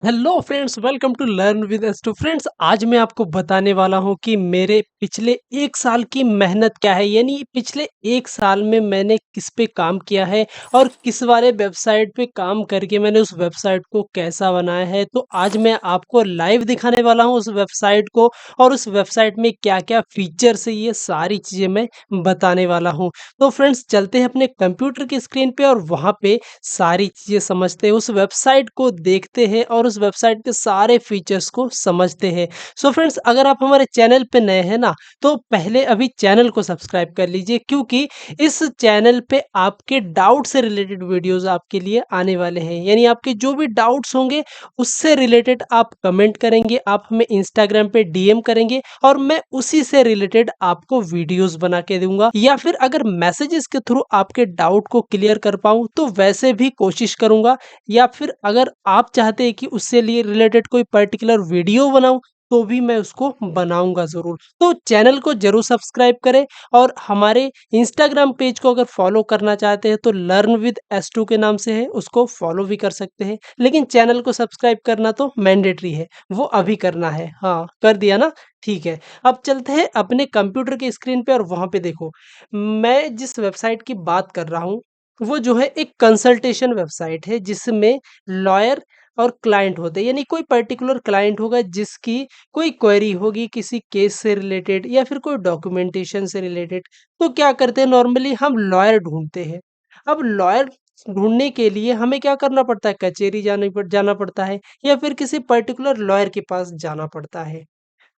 Hello friends, welcome to learn with S two. Friends, आज मैं आपको बताने वाला हूं कि मेरे पिछले एक साल की मेहनत क्या है। यानी पिछले एक साल में मैंने किस पे काम किया है और किस वाले वेबसाइट पे काम करके मैंने उस वेबसाइट को कैसा बनाया है। तो आज मैं आपको लाइव दिखाने वाला हूं उस वेबसाइट को, और उस वेबसाइट में क्या क्या फीचर्स है ये सारी चीज़ें मैं बताने वाला हूं। तो फ्रेंड्स, चलते हैं अपने कंप्यूटर की स्क्रीन पे और वहाँ पे सारी चीज़ें समझते हैं, उस वेबसाइट को देखते हैं और उस वेबसाइट के सारे फीचर्स को समझते हैं। सो फ्रेंड्स, अगर आप हमारे चैनल पे नए हैं ना, तो पहले अभी चैनल को सब्सक्राइब कर लीजिए, क्योंकि इस चैनल पे आपके डाउट से रिलेटेड वीडियोस आपके लिए आने वाले हैं। यानी आपके जो भी डाउट्स होंगे उससे रिलेटेड आप कमेंट करेंगे, आप हमें इंस्टाग्राम पे डीएम करेंगे और मैं उसी से रिलेटेड आपको वीडियोस बना के दूंगा। या फिर अगर मैसेजेस के थ्रू आपके डाउट को क्लियर कर पाऊँ तो वैसे भी कोशिश करूंगा। या फिर अगर आप चाहते हैं कि उससे लिए रिलेटेड कोई पर्टिकुलर वीडियो बनाऊं तो भी मैं उसको बनाऊंगा ज़रूर। तो चैनल को जरूर सब्सक्राइब करें, और हमारे इंस्टाग्राम पेज को अगर फॉलो करना चाहते हैं तो लर्न विद एस टू के नाम से है, उसको फॉलो भी कर सकते हैं। लेकिन चैनल को सब्सक्राइब करना तो मैंडेटरी है, वो अभी करना है। हाँ, कर दिया ना? ठीक है। अब चलते हैं अपने कंप्यूटर के स्क्रीन पे और वहां पे देखो, मैं जिस वेबसाइट की बात कर रहा हूँ वो जो है एक कंसल्टेशन वेबसाइट है, जिसमें लॉयर और क्लाइंट होते हैं। यानी कोई पर्टिकुलर क्लाइंट होगा जिसकी कोई क्वेरी होगी किसी केस से रिलेटेड या फिर कोई डॉक्यूमेंटेशन से रिलेटेड। तो क्या करते हैं, नॉर्मली हम लॉयर ढूंढते हैं। अब लॉयर ढूंढने के लिए हमें क्या करना पड़ता है, कचहरी जाना पड़ता है या फिर किसी पर्टिकुलर लॉयर के पास जाना पड़ता है।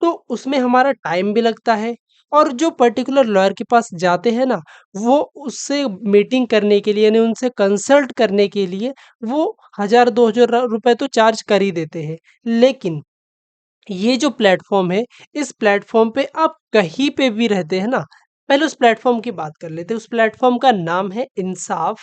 तो उसमें हमारा टाइम भी लगता है, और जो पर्टिकुलर लॉयर के पास जाते हैं ना, वो उससे मीटिंग करने के लिए यानी उनसे कंसल्ट करने के लिए वो 1000-2000 रुपए तो चार्ज कर ही देते हैं। लेकिन ये जो प्लेटफॉर्म है, इस प्लेटफॉर्म पे आप कहीं पे भी रहते हैं ना, पहले उस प्लेटफॉर्म की बात कर लेते हैं। उस प्लेटफॉर्म का नाम है इंसाफ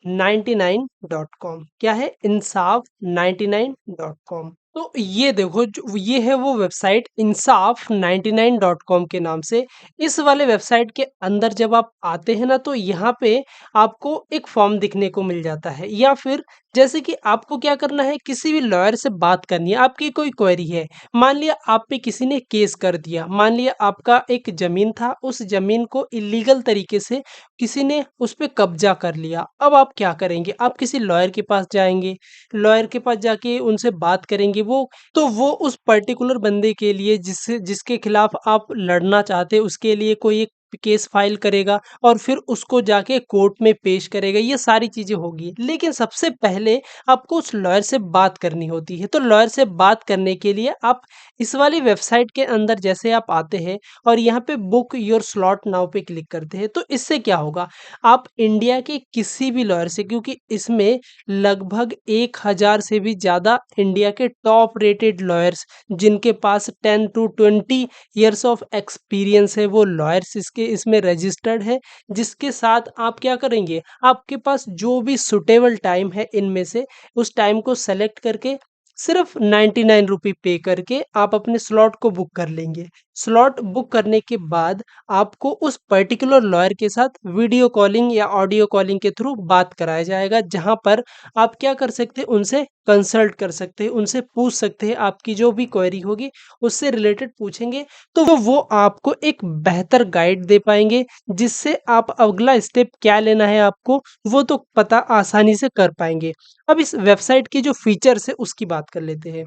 99.com। क्या है? इंसाफ 99.com। तो ये देखो, जो ये है वो वेबसाइट इंसाफ 99.com के नाम से। इस वाले वेबसाइट के अंदर जब आप आते हैं ना, तो यहाँ पे आपको एक फॉर्म दिखने को मिल जाता है। या फिर जैसे कि आपको क्या करना है, किसी भी लॉयर से बात करनी है, आपकी कोई क्वेरी है। मान लिया आप पे किसी ने केस कर दिया, मान लिया आपका एक जमीन था, उस जमीन को इलीगल तरीके से किसी ने उस पे कब्जा कर लिया। अब आप क्या करेंगे, आप किसी लॉयर के पास जाएँगे, लॉयर के पास जाके उनसे बात करेंगे। वो उस पर्टिकुलर बंदे के लिए जिसके खिलाफ आप लड़ना चाहते हैं, उसके लिए कोई एक केस फाइल करेगा और फिर उसको जाके कोर्ट में पेश करेगा। ये सारी चीज़ें होगी। लेकिन सबसे पहले आपको उस लॉयर से बात करनी होती है। तो लॉयर से बात करने के लिए आप इस वाली वेबसाइट के अंदर जैसे आप आते हैं और यहाँ पे बुक योर स्लॉट नाउ पे क्लिक करते हैं, तो इससे क्या होगा, आप इंडिया के किसी भी लॉयर से, क्योंकि इसमें लगभग 1000 से भी ज़्यादा इंडिया के टॉप रेटेड लॉयर्स, जिनके पास 10 टू 20 ईयर्स ऑफ एक्सपीरियंस है, वो लॉयर्स इसके इसमें रजिस्टर्ड है। जिसके साथ आप क्या करेंगे, आपके पास जो भी सुटेबल टाइम है इनमें से उस टाइम को सेलेक्ट करके सिर्फ 99 रुपये पे करके आप अपने स्लॉट को बुक कर लेंगे। स्लॉट बुक करने के बाद आपको उस पर्टिकुलर लॉयर के साथ वीडियो कॉलिंग या ऑडियो कॉलिंग के थ्रू बात कराया जाएगा, जहां पर आप क्या कर सकते हैं, उनसे कंसल्ट कर सकते हैं, उनसे पूछ सकते हैं, आपकी जो भी क्वेरी होगी उससे रिलेटेड पूछेंगे। तो वो आपको एक बेहतर गाइड दे पाएंगे, जिससे आप अगला स्टेप क्या लेना है आपको वो तो पता आसानी से कर पाएंगे। अब इस वेबसाइट के जो फीचर्स है उसकी बात कर लेते हैं।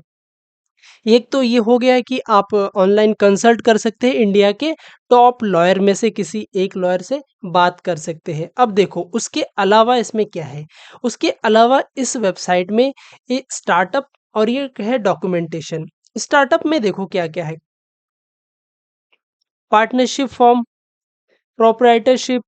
एक तो ये हो गया है कि आप ऑनलाइन कंसल्ट कर सकते हैं, इंडिया के टॉप लॉयर में से किसी एक लॉयर से बात कर सकते हैं। अब देखो उसके अलावा इसमें क्या है, उसके अलावा इस वेबसाइट में एक स्टार्टअप और ये है डॉक्यूमेंटेशन। स्टार्टअप में देखो क्या क्या है, पार्टनरशिप फॉर्म, प्रोप्राइटरशिप,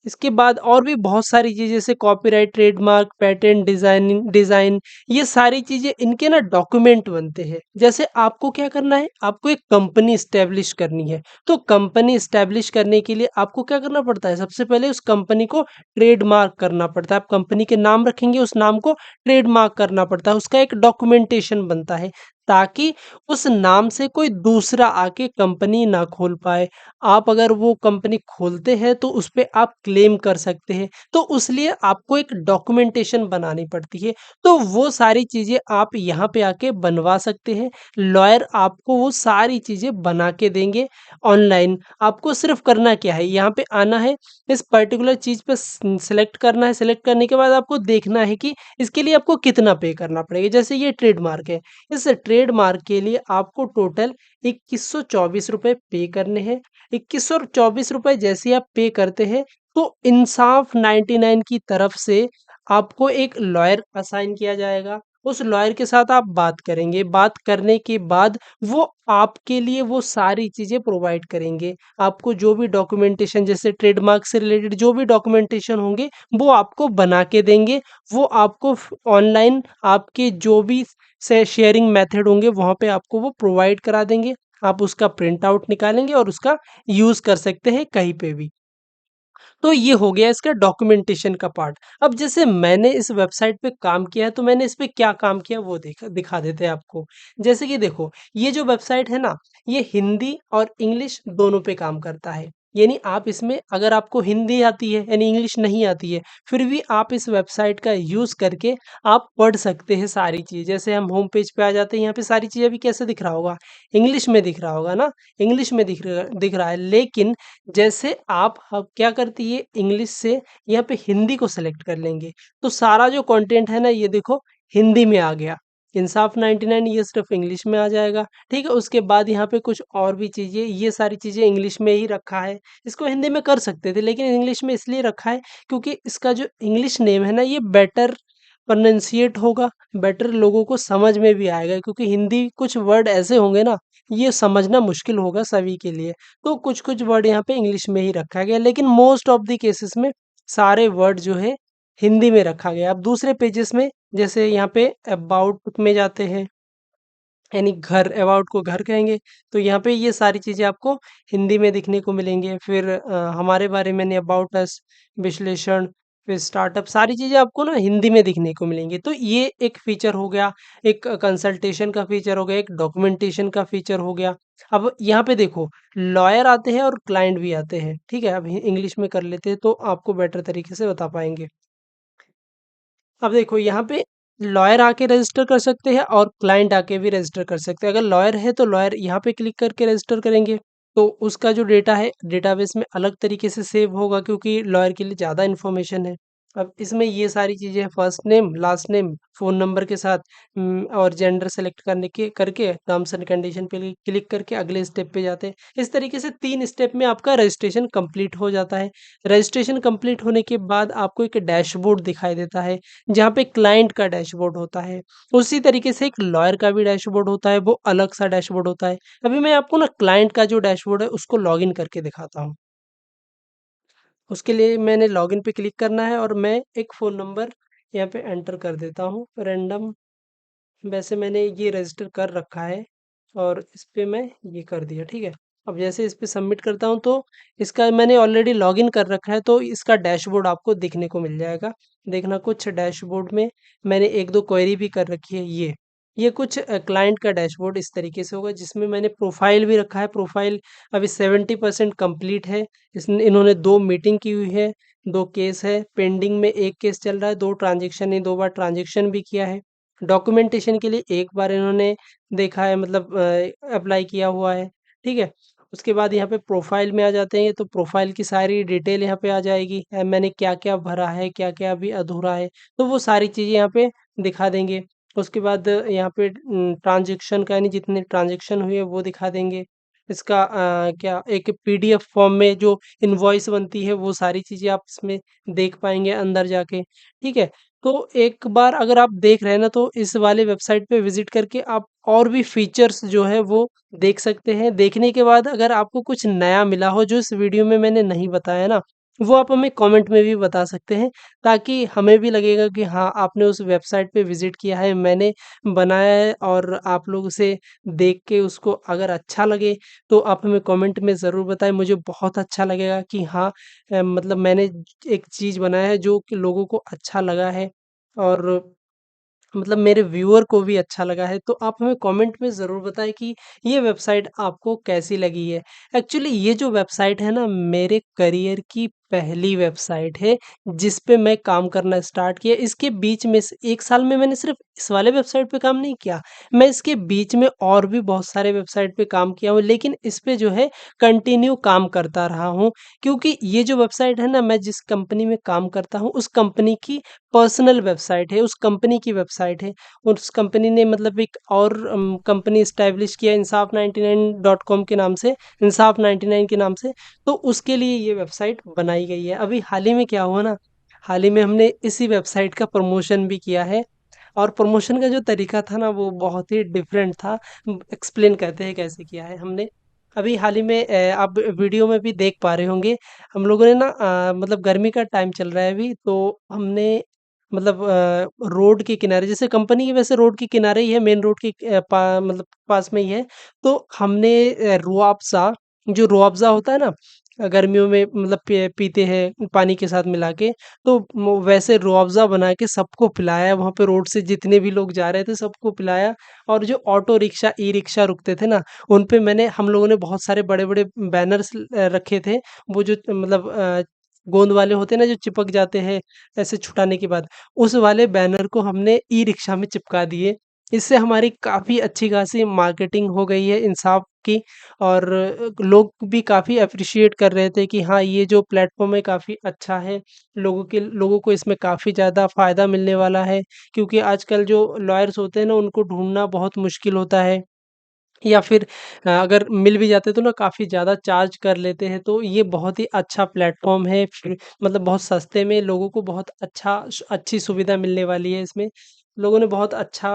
इसके बाद और भी बहुत सारी चीज़ें जैसे कॉपीराइट, ट्रेडमार्क, पेटेंट, डिज़ाइन, ये सारी चीज़ें इनके ना डॉक्यूमेंट बनते हैं। जैसे आपको क्या करना है, आपको एक कंपनी एस्टेब्लिश करनी है। तो कंपनी एस्टेब्लिश करने के लिए आपको क्या करना पड़ता है, सबसे पहले उस कंपनी को ट्रेडमार्क करना पड़ता है। आप कंपनी के नाम रखेंगे, उस नाम को ट्रेडमार्क करना पड़ता है, उसका एक डॉक्यूमेंटेशन बनता है, ताकि उस नाम से कोई दूसरा आके कंपनी ना खोल पाए। आप अगर वो कंपनी खोलते हैं तो उसपे आप क्लेम कर सकते हैं। तो उस लिए आपको एक डॉक्यूमेंटेशन बनानी पड़ती है। तो वो सारी चीज़ें आप यहाँ पे आके बनवा सकते हैं। लॉयर आपको वो सारी चीज़ें बना के देंगे ऑनलाइन। आपको सिर्फ़ करना क्या है, यहाँ पे आना है, इस पर्टिकुलर चीज़ पे सेलेक्ट करना है, सेलेक्ट करने के बाद आपको देखना है कि इसके लिए आपको कितना पे करना पड़ेगा। जैसे ये ट्रेडमार्क है, इस ट्रेडमार्क के लिए आपको टोटल ₹2124 पे करने हैं। ₹2124 जैसे ही आप पे करते हैं, तो इंसाफ 99 की तरफ से आपको एक लॉयर असाइन किया जाएगा। उस लॉयर के साथ आप बात करेंगे, बात करने के बाद वो आपके लिए वो सारी चीज़ें प्रोवाइड करेंगे। आपको जो भी डॉक्यूमेंटेशन जैसे ट्रेडमार्क से रिलेटेड जो भी डॉक्यूमेंटेशन होंगे, वो आपको बना के देंगे। वो आपको ऑनलाइन आपके जो भी से शेयरिंग मेथड होंगे, वहाँ पे आपको वो प्रोवाइड करा देंगे। आप उसका प्रिंट आउट निकालेंगे और उसका यूज़ कर सकते हैं कहीं पे भी। तो ये हो गया इसका डॉक्यूमेंटेशन का पार्ट। अब जैसे मैंने इस वेबसाइट पे काम किया है, तो मैंने इस पे क्या काम किया वो दिखा देते हैं आपको। जैसे कि देखो, ये जो वेबसाइट है ना, ये हिंदी और इंग्लिश दोनों पे काम करता है। यानी आप इसमें अगर आपको हिंदी आती है यानी इंग्लिश नहीं आती है, फिर भी आप इस वेबसाइट का यूज़ करके आप पढ़ सकते हैं सारी चीज़। जैसे हम होम पेज पे आ जाते हैं, यहाँ पे सारी चीज़ें अभी कैसे दिख रहा होगा? इंग्लिश में दिख रहा होगा ना? इंग्लिश में दिख रहा है, लेकिन जैसे आप अब क्या करती है इंग्लिश से यहाँ पे हिंदी को सेलेक्ट कर लेंगे, तो सारा जो कंटेंट है ना ये देखो हिंदी में आ गया। इंसाफ 99 ये सिर्फ इंग्लिश में आ जाएगा। ठीक है, उसके बाद यहाँ पे कुछ और भी चीज़ें, ये सारी चीज़ें इंग्लिश में ही रखा है। इसको हिंदी में कर सकते थे, लेकिन इंग्लिश में इसलिए रखा है क्योंकि इसका जो इंग्लिश नेम है ना ये बेटर प्रोनंसिएट होगा, बेटर लोगों को समझ में भी आएगा, क्योंकि हिंदी कुछ वर्ड ऐसे होंगे ना, ये समझना मुश्किल होगा सभी के लिए। तो कुछ-कुछ वर्ड यहाँ पे इंग्लिश में ही रखा गया है, लेकिन मोस्ट ऑफ द केसेस में सारे वर्ड जो है हिंदी में रखा गया है। अब दूसरे पेजेस में जैसे यहाँ पे अबाउट में जाते हैं, यानी घर, अबाउट को घर कहेंगे, तो यहाँ पे ये सारी चीज़ें आपको हिंदी में दिखने को मिलेंगे। फिर हमारे बारे में, अबाउट अस, विश्लेषण, फिर स्टार्टअप, सारी चीज़ें आपको ना हिंदी में दिखने को मिलेंगी। तो ये एक फीचर हो गया, एक कंसल्टेशन का फीचर हो गया, एक डॉक्यूमेंटेशन का फीचर हो गया। अब यहाँ पे देखो, लॉयर आते हैं और क्लाइंट भी आते हैं, ठीक है? अब इंग्लिश में कर लेते हैं तो आपको बेटर तरीके से बता पाएंगे। अब देखो यहाँ पे लॉयर आके रजिस्टर कर सकते हैं और क्लाइंट आके भी रजिस्टर कर सकते हैं। अगर लॉयर है तो लॉयर यहाँ पे क्लिक करके रजिस्टर करेंगे, तो उसका जो डेटा है डेटाबेस में अलग तरीके से सेव होगा, क्योंकि लॉयर के लिए ज़्यादा इन्फॉर्मेशन है। अब इसमें ये सारी चीज़ें, first name, last name, phone number के साथ और जेंडर सेलेक्ट करने के करके टर्म्स एंड कंडीशन पे क्लिक करके अगले स्टेप पे जाते हैं। इस तरीके से 3 स्टेप में आपका रजिस्ट्रेशन कंप्लीट हो जाता है। रजिस्ट्रेशन कंप्लीट होने के बाद आपको एक डैशबोर्ड दिखाई देता है, जहाँ पे क्लाइंट का डैशबोर्ड होता है। उसी तरीके से एक लॉयर का भी डैशबोर्ड होता है, वो अलग सा डैशबोर्ड होता है। अभी मैं आपको ना क्लाइंट का जो डैशबोर्ड है उसको लॉगिन करके दिखाता हूँ। उसके लिए मैंने लॉगिन पे क्लिक करना है और मैं एक फ़ोन नंबर यहाँ पे एंटर कर देता हूँ रैंडम। वैसे मैंने ये रजिस्टर कर रखा है और इस पे मैं ये कर दिया, ठीक है। अब जैसे इस पे सबमिट करता हूँ तो इसका मैंने ऑलरेडी लॉगिन कर रखा है, तो इसका डैशबोर्ड आपको देखने को मिल जाएगा। देखना, कुछ डैशबोर्ड में मैंने 1-2 क्वेरी भी कर रखी है ये। ये कुछ क्लाइंट का डैशबोर्ड इस तरीके से होगा, जिसमें मैंने प्रोफ़ाइल भी रखा है। प्रोफ़ाइल अभी 70% कंप्लीट है। इन्होंने 2 मीटिंग की हुई है, 2 केस है, पेंडिंग में 1 केस चल रहा है, 2 ट्रांज़ैक्शन, 2 बार ट्रांज़ैक्शन भी किया है। डॉक्यूमेंटेशन के लिए एक बार इन्होंने देखा है, मतलब अप्लाई किया हुआ है, ठीक है? उसके बाद यहाँ पे प्रोफ़ाइल में आ जाते हैं, तो प्रोफ़ाइल की सारी डिटेल यहाँ पे आ जाएगी। मैंने क्या-क्या भरा है, क्या-क्या अभी अधूरा है, तो वो सारी चीज़ें यहाँ पे दिखा देंगे। उसके बाद यहाँ पे ट्रांज़ैक्शन का, यानी जितने ट्रांज़ैक्शन हुए वो दिखा देंगे। इसका क्या एक पीडीएफ फ़ॉर्म में जो इनवॉइस बनती है, वो सारी चीज़ें आप इसमें देख पाएँगे अंदर जाके, ठीक है? तो एक बार अगर आप देख रहे हैं ना, तो इस वाले वेबसाइट पे विज़िट करके आप और भी फ़ीचर्स जो है वो देख सकते हैं। देखने के बाद अगर आपको कुछ नया मिला हो जो इस वीडियो में मैंने नहीं बताया ना, वो आप हमें कमेंट में भी बता सकते हैं, ताकि हमें भी लगेगा कि हाँ, आपने उस वेबसाइट पे विज़िट किया है, मैंने बनाया है, और आप लोग उसे देख के उसको अगर अच्छा लगे, तो आप हमें कमेंट में ज़रूर बताएँ। मुझे बहुत अच्छा लगेगा कि हाँ, मतलब मैंने एक चीज़ बनाया है जो कि लोगों को अच्छा लगा है। और मतलब मेरे व्यूअर को भी अच्छा लगा है, तो आप हमें कमेंट में ज़रूर बताएँ कि ये वेबसाइट आपको कैसी लगी है। एक्चुअली ये जो वेबसाइट है ना, मेरे करियर की पहली वेबसाइट है, जिस पे मैं काम करना स्टार्ट किया। इसके बीच में से 1 साल में मैंने सिर्फ़ इस वाले वेबसाइट पे काम नहीं किया, मैं इसके बीच में और भी बहुत सारे वेबसाइट पे काम किया हूँ, लेकिन इस पे जो है कंटिन्यू काम करता रहा हूँ। क्योंकि ये जो वेबसाइट है ना, मैं जिस कंपनी में काम करता हूँ, उस कंपनी की पर्सनल वेबसाइट है, उस कंपनी की वेबसाइट है। उस कंपनी ने मतलब एक और कंपनी एस्टैब्लिश किया इंसाफ 99 डॉट कॉम के नाम से, इंसाफ 99 के नाम से, तो उसके लिए ये वेबसाइट बनाई गई है। अभी हाल ही में क्या हुआ ना, हाल ही में हमने इसी वेबसाइट का प्रमोशन भी किया है और प्रमोशन का जो तरीका था ना, वो बहुत ही डिफरेंट था। एक्सप्लेन करते हैं कैसे किया है हमने। अभी हाल ही में आप वीडियो में भी देख पा रहे होंगे, हम लोगों ने ना मतलब गर्मी का टाइम चल रहा है अभी, तो हमने मतलब रोड के किनारे, जैसे कंपनी की वैसे रोड के किनारे ही है, मेन रोड के मतलब पास में ही है। तो हमने रूअफ़ज़ा, जो रूअफ़ज़ा होता है ना, गर्मियों में मतलब पीते हैं पानी के साथ मिला के, तो वैसे रूअफ़ज़ा बना के सबको पिलाया। वहाँ पे रोड से जितने भी लोग जा रहे थे सबको पिलाया। और जो ऑटो रिक्शा, ई रिक्शा रुकते थे ना, उन पे हम लोगों ने बहुत सारे बड़े बड़े बैनर्स रखे थे। वो जो मतलब गोंद वाले होते हैं ना, जो चिपक जाते हैं ऐसे छुटाने के बाद, उस वाले बैनर को हमने ई रिक्शा में चिपका दिए। इससे हमारी काफ़ी अच्छी खासी मार्केटिंग हो गई है इंसाफ की। और लोग भी काफ़ी एप्रिशिएट कर रहे थे कि हाँ, ये जो प्लेटफ़ॉर्म है काफ़ी अच्छा है। लोगों को इसमें काफ़ी ज़्यादा फ़ायदा मिलने वाला है, क्योंकि आजकल जो लॉयर्स होते हैं ना, उनको ढूँढना बहुत मुश्किल होता है। या फिर अगर मिल भी जाते तो ना काफ़ी ज़्यादा चार्ज कर लेते हैं, तो ये बहुत ही अच्छा प्लेटफ़ॉर्म है। फिर मतलब बहुत सस्ते में लोगों को बहुत अच्छी सुविधा मिलने वाली है इसमें। लोगों ने बहुत अच्छा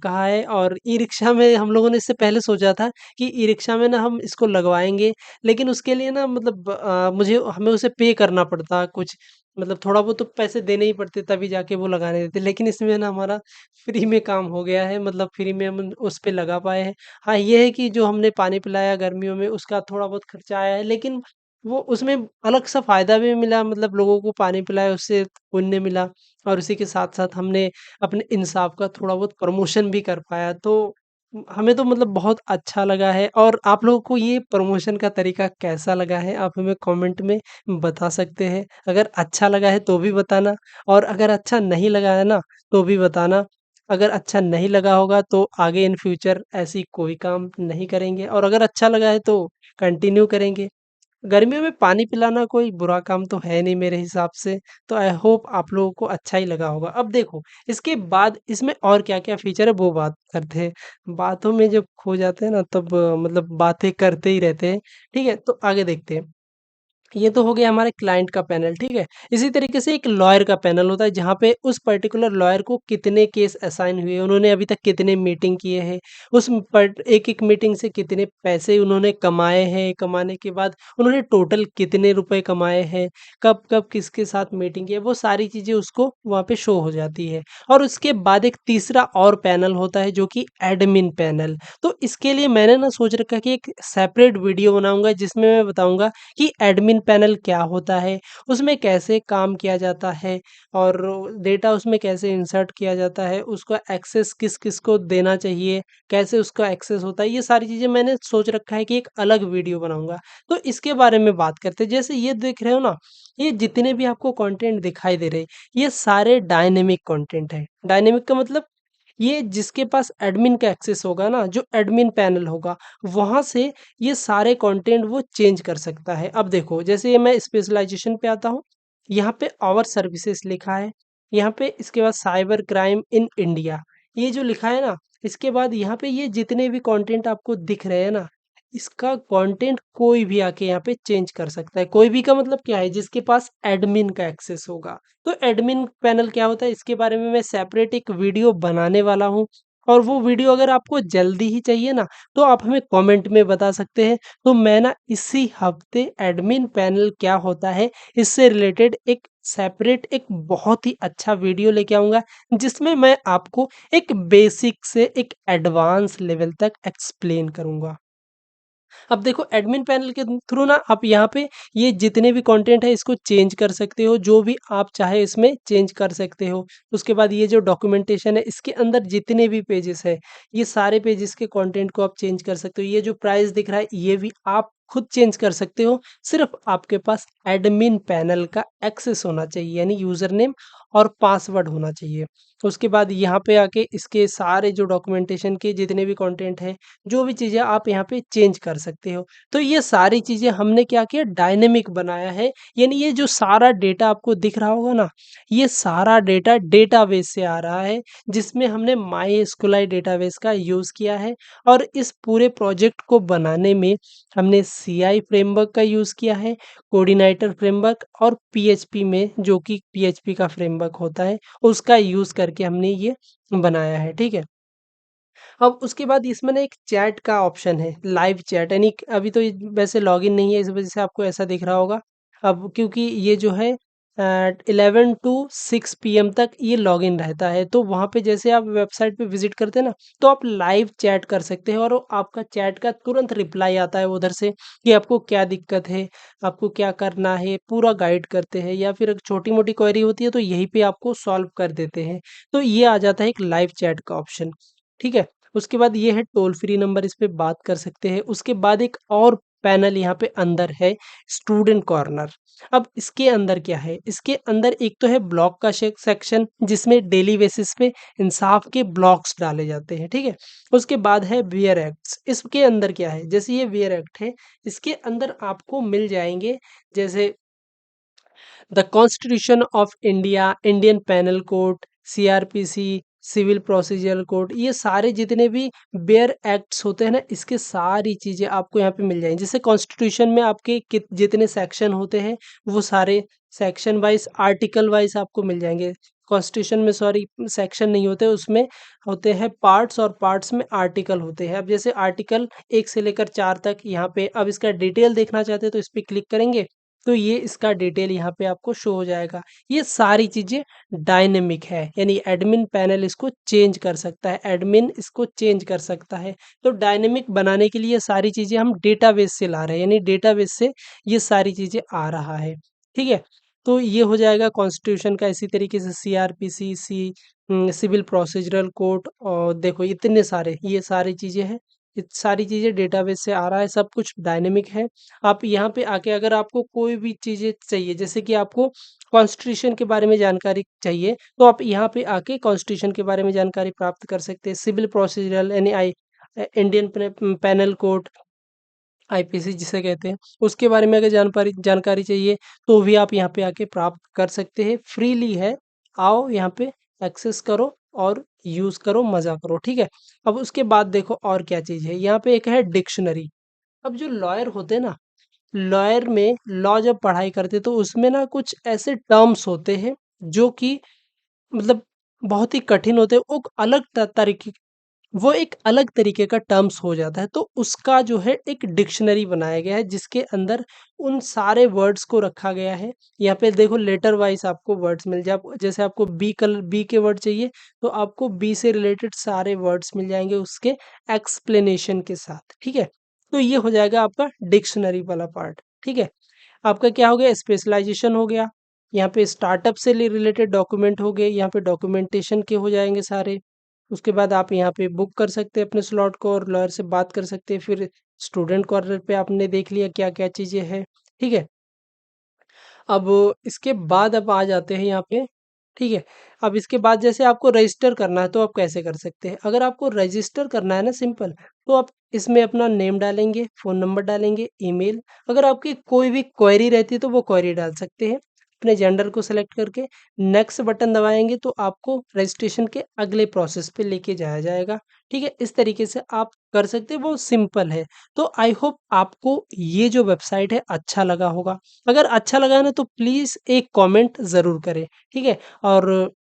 कहा है। और ई-रिक्शा में हम लोगों ने इससे पहले सोचा था कि ई-रिक्शा में ना हम इसको लगवाएँगे, लेकिन उसके लिए ना मतलब मुझे हमें उसे पे करना पड़ता कुछ, मतलब थोड़ा बहुत तो पैसे देने ही पड़ते तभी जाके वो लगाने देते। लेकिन इसमें ना हमारा फ्री में काम हो गया है, मतलब फ्री में हम उस पे लगा पाए हैं। हाँ, ये है कि जो हमने पानी पिलाया गर्मियों में उसका थोड़ा बहुत खर्चा आया है, लेकिन वो उसमें अलग सा फ़ायदा भी मिला, मतलब लोगों को पानी पिलाया उससे पुण्य मिला। और उसी के साथ-साथ हमने अपने इंसाफ का थोड़ा बहुत प्रमोशन भी कर पाया। तो हमें तो मतलब बहुत अच्छा लगा है। और आप लोगों को ये प्रमोशन का तरीका कैसा लगा है? आप हमें कमेंट में बता सकते हैं। अगर अच्छा लगा है तो भी बताना, और अगर अच्छा नहीं लगा है ना, तो भी बताना। अगर अच्छा नहीं लगा होगा तो आगे इन फ्यूचर ऐसी कोई काम नहीं करेंगे, और अगर अच्छा लगा है तो कंटिन्यू करेंगे। गर्मियों में पानी पिलाना कोई बुरा काम तो है नहीं मेरे हिसाब से, तो आई होप आप लोगों को अच्छा ही लगा होगा। अब देखो, इसके बाद इसमें और क्या-क्या फीचर है वो बात करते हैं। बातों में जब खो जाते हैं ना, तब मतलब बातें करते ही रहते हैं। ठीक है? तो आगे देखते हैं। ये तो हो गया हमारे क्लाइंट का पैनल, ठीक है? इसी तरीके से एक लॉयर का पैनल होता है, जहाँ पे उस पर्टिकुलर लॉयर को कितने केस असाइन हुए, उन्होंने अभी तक कितने मीटिंग किए हैं, उस पर्ट एक-एक मीटिंग से कितने पैसे उन्होंने कमाए हैं, कमाने के बाद उन्होंने टोटल कितने रुपए कमाए हैं, कब-कब किसके साथ मीटिंग की है, वो सारी चीज़ें उसको वहाँ पे शो हो जाती है। और उसके बाद एक तीसरा और पैनल होता है, जो कि एडमिन पैनल। तो इसके लिए मैंने ना सोच रखा है कि एक सेपरेट वीडियो बनाऊँगा, जिसमें मैं बताऊँगा कि एडमिन पैनल क्या होता है, उसमें कैसे काम किया जाता है, और डेटा उसमें कैसे इंसर्ट किया जाता है, उसका एक्सेस किस-किस को देना चाहिए, कैसे उसका एक्सेस होता है, ये सारी चीज़ें मैंने सोच रखा है कि एक अलग वीडियो बनाऊँगा। तो इसके बारे में बात करते हैं। जैसे ये देख रहे हो ना, ये जितने भी आपको कंटेंट दिखाई दे रहे हैं, ये सारे डायनेमिक कंटेंट हैं। डायनेमिक का मतलब ये जिसके पास एडमिन का एक्सेस होगा ना, जो एडमिन पैनल होगा, वहाँ से ये सारे कंटेंट वो चेंज कर सकता है। अब देखो, जैसे ये मैं स्पेशलाइज़ेशन पे आता हूँ, यहाँ पे आवर सर्विसेज़ लिखा है, यहाँ पे इसके बाद साइबर क्राइम इन इंडिया, ये जो लिखा है ना, इसके बाद यहाँ पे ये जितने भी कंटेंट आपको दिख रहे हैं ना, इसका कंटेंट कोई भी आके यहाँ पे चेंज कर सकता है। कोई भी का मतलब क्या है? जिसके पास एडमिन का एक्सेस होगा। तो एडमिन पैनल क्या होता है, इसके बारे में मैं सेपरेट एक वीडियो बनाने वाला हूँ। और वो वीडियो अगर आपको जल्दी ही चाहिए ना, तो आप हमें कमेंट में बता सकते हैं। तो मैं ना इसी हफ्ते एडमिन पैनल क्या होता है, इससे रिलेटेड एक सेपरेट एक बहुत ही अच्छा वीडियो लेके आऊँगा, जिसमें मैं आपको एक बेसिक से एक एडवांस लेवल तक एक्सप्लेन करूँगा। अब देखो एडमिन पैनल के थ्रू ना आप यहाँ पे ये जितने भी कंटेंट है इसको चेंज कर सकते हो, जो भी आप चाहे इसमें चेंज कर सकते हो। उसके बाद ये जो डॉक्यूमेंटेशन है इसके अंदर जितने भी पेजेस है, ये सारे पेजेस के कंटेंट को आप चेंज कर सकते हो। ये जो प्राइस दिख रहा है ये भी आप खुद चेंज कर सकते हो। सिर्फ आपके पास एडमिन पैनल का एक्सेस होना चाहिए, यानी यूज़र नेम और पासवर्ड होना चाहिए। उसके बाद यहाँ पे आके इसके सारे जो डॉक्यूमेंटेशन के जितने भी कंटेंट हैं, जो भी चीज़ें आप यहाँ पे चेंज कर सकते हो। तो ये सारी चीज़ें हमने क्या किया, डायनेमिक बनाया है। यानी ये जो सारा डेटा आपको दिख रहा होगा ना, ये सारा डेटा डेटाबेस से आ रहा है, जिसमें हमने माईएसक्यूएल डेटाबेस का यूज़ किया है। और इस पूरे प्रोजेक्ट को बनाने में हमने सीआई फ्रेमवर्क का यूज़ किया है, कोऑर्डिनेटर फ्रेमवर्क और पीएचपी में, जो कि पीएचपी का फ्रेमवर्क होता है, उसका यूज़ करके हमने ये बनाया है, ठीक है? अब उसके बाद इसमें ना एक चैट का ऑप्शन है, लाइव चैट, यानी अभी तो ये वैसे लॉगिन नहीं है, इस वजह से आपको ऐसा दिख रहा होगा। अब क्योंकि ये जो है 11 टू 6 पीएम तक ये लॉगिन रहता है, तो वहाँ पे जैसे आप वेबसाइट पे विजिट करते हैं ना, तो आप लाइव चैट कर सकते हैं और वो आपका चैट का तुरंत रिप्लाई आता है उधर से कि आपको क्या दिक्कत है, आपको क्या करना है, पूरा गाइड करते हैं। या फिर एक छोटी-मोटी क्वेरी होती है तो यहीं पे आपको सॉल्व कर देते हैं। तो ये आ जाता है एक लाइव चैट का ऑप्शन, ठीक है? उसके बाद ये है टोल फ्री नंबर, इस पे बात कर सकते हैं। उसके बाद एक और पैनल यहाँ पे अंदर है, स्टूडेंट कॉर्नर। अब इसके अंदर क्या है? इसके अंदर एक तो है ब्लॉग का सेक्शन, जिसमें डेली बेसिस पे इंसाफ के ब्लॉग्स डाले जाते हैं, ठीक है? उसके बाद है वियर एक्ट्स। इसके अंदर क्या है? जैसे ये वियर एक्ट है, इसके अंदर आपको मिल जाएंगे जैसे the constitution of India, Indian penal code, CrPC, civil procedural code, ये सारे जितने भी बेयर एक्ट्स होते हैं ना, इसके सारी चीज़ें आपको यहाँ पे मिल जाएंगी। जैसे कॉन्स्टिट्यूशन में आपके जितने सेक्शन होते हैं, वो सारे सेक्शन वाइज, आर्टिकल वाइज आपको मिल जाएंगे। कॉन्स्टिट्यूशन में सॉरी सेक्शन नहीं होते, उसमें होते हैं पार्ट्स, और पार्ट्स में आर्टिकल होते हैं। अब जैसे आर्टिकल 1 से लेकर 4 तक यहाँ पे, अब इसका डिटेल देखना चाहते हैं तो इस पे क्लिक करेंगे, तो ये इसका डिटेल यहाँ पे आपको शो हो जाएगा। ये सारी चीज़ें डायनेमिक है, यानी एडमिन पैनल इसको चेंज कर सकता है, एडमिन इसको चेंज कर सकता है। तो डायनेमिक बनाने के लिए सारी चीज़ें हम डेटाबेस से ला रहे हैं, यानी डेटाबेस से ये सारी चीज़ें आ रहा है, ठीक है? तो ये हो जाएगा कॉन्स्टिट्यूशन का। इसी तरीके से सीआरपीसी, सिविल प्रोसीजरल कोड, और देखो इतने सारे, ये सारी चीज़ें हैं। ये सारी चीज़ें डेटाबेस से आ रहा है, सब कुछ डायनेमिक है। आप यहाँ पे आके अगर आपको कोई भी चीज़ें चाहिए, जैसे कि आपको कॉन्स्टिट्यूशन के बारे में जानकारी चाहिए, तो आप यहाँ पे आके कॉन्स्टिट्यूशन के बारे में जानकारी प्राप्त कर सकते हैं। सिविल प्रोसीजरल यानी इंडियन पैनल कोड, आईपीसी जिसे कहते हैं, उसके बारे में अगर जानकारी जानकारी चाहिए, तो भी आप यहाँ पे आके प्राप्त कर सकते हैं। फ्रीली है, आओ यहाँ पे एक्सेस करो और यूज़ करो, मज़ा करो, ठीक है? अब उसके बाद देखो और क्या चीज़ है, यहाँ पे एक है डिक्शनरी। अब जो लॉयर होते हैं ना, लॉयर में लॉ जब पढ़ाई करते तो उसमें ना कुछ ऐसे टर्म्स होते हैं जो कि मतलब बहुत ही कठिन होते हैं। वो एक अलग तरीके का टर्म्स हो जाता है, तो उसका जो है एक डिक्शनरी बनाया गया है, जिसके अंदर उन सारे वर्ड्स को रखा गया है। यहाँ पे देखो लेटर वाइज आपको वर्ड्स मिल जाए, जैसे आपको बी के वर्ड चाहिए, तो आपको बी से रिलेटेड सारे वर्ड्स मिल जाएंगे उसके एक्सप्लेनेशन के साथ, ठीक है? तो ये हो जाएगा आपका डिक्शनरी वाला पार्ट, ठीक है? आपका क्या हो गया, स्पेशलाइजेशन हो गया। यहाँ पे स्टार्टअप से रिलेटेड डॉक्यूमेंट हो गए, यहाँ पे डॉक्यूमेंटेशन के हो जाएंगे सारे। उसके बाद आप यहाँ पे बुक कर सकते हैं अपने स्लॉट को और लॉयर से बात कर सकते हैं। फिर स्टूडेंट कॉर्नर पे आपने देख लिया क्या क्या चीज़ें हैं, ठीक है? अब इसके बाद अब आ जाते हैं यहाँ पे, ठीक है? अब इसके बाद जैसे आपको रजिस्टर करना है तो आप कैसे कर सकते हैं? अगर आपको रजिस्टर करना है ना सिंपल, तो आप इसमें अपना नेम डालेंगे, फ़ोन नंबर डालेंगे, ईमेल, अगर आपकी कोई भी क्वेरी रहती है तो वो क्वेरी डाल सकते हैं। अपने जेंडर को सेलेक्ट करके नेक्स्ट बटन दबाएँगे तो आपको रजिस्ट्रेशन के अगले प्रोसेस पे लेके जाया जाएगा, ठीक है? इस तरीके से आप कर सकते हैं, बहुत सिंपल है। तो आई होप आपको ये जो वेबसाइट है अच्छा लगा होगा। अगर अच्छा लगा है ना तो प्लीज़ एक कमेंट ज़रूर करें, ठीक है? और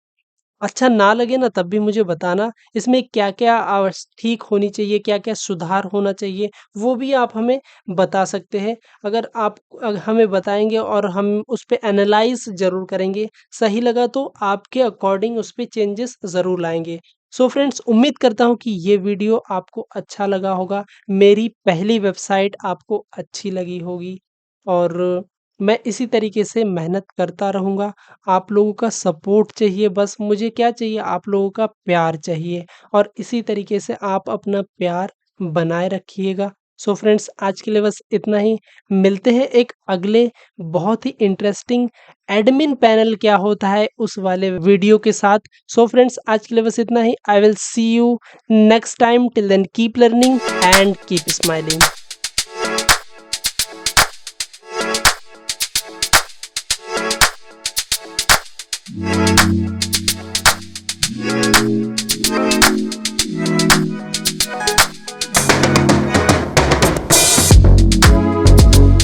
अच्छा ना लगे ना तब भी मुझे बताना, इसमें क्या-क्या ठीक होनी चाहिए, क्या-क्या सुधार होना चाहिए, वो भी आप हमें बता सकते हैं। अगर आप हमें बताएँगे और हम उस पे एनालाइज़ ज़रूर करेंगे, सही लगा तो आपके अकॉर्डिंग उस पे चेंजेस ज़रूर लाएँगे। सो फ्रेंड्स, उम्मीद करता हूँ कि ये वीडियो आपको अच्छा लगा होगा। मेरी पहली वेबसाइट आपको अच्छी लगी होगी और मैं इसी तरीके से मेहनत करता रहूँगा। आप लोगों का सपोर्ट चाहिए, बस मुझे क्या चाहिए, आप लोगों का प्यार चाहिए और इसी तरीके से आप अपना प्यार बनाए रखिएगा। सो फ्रेंड्स, आज के लिए बस इतना ही। मिलते हैं एक अगले बहुत ही इंटरेस्टिंग एडमिन पैनल क्या होता है उस वाले वीडियो के साथ। सो फ्रेंड्स, आज के लिए बस इतना ही। I will see you next time. Till then keep learning and keep smiling.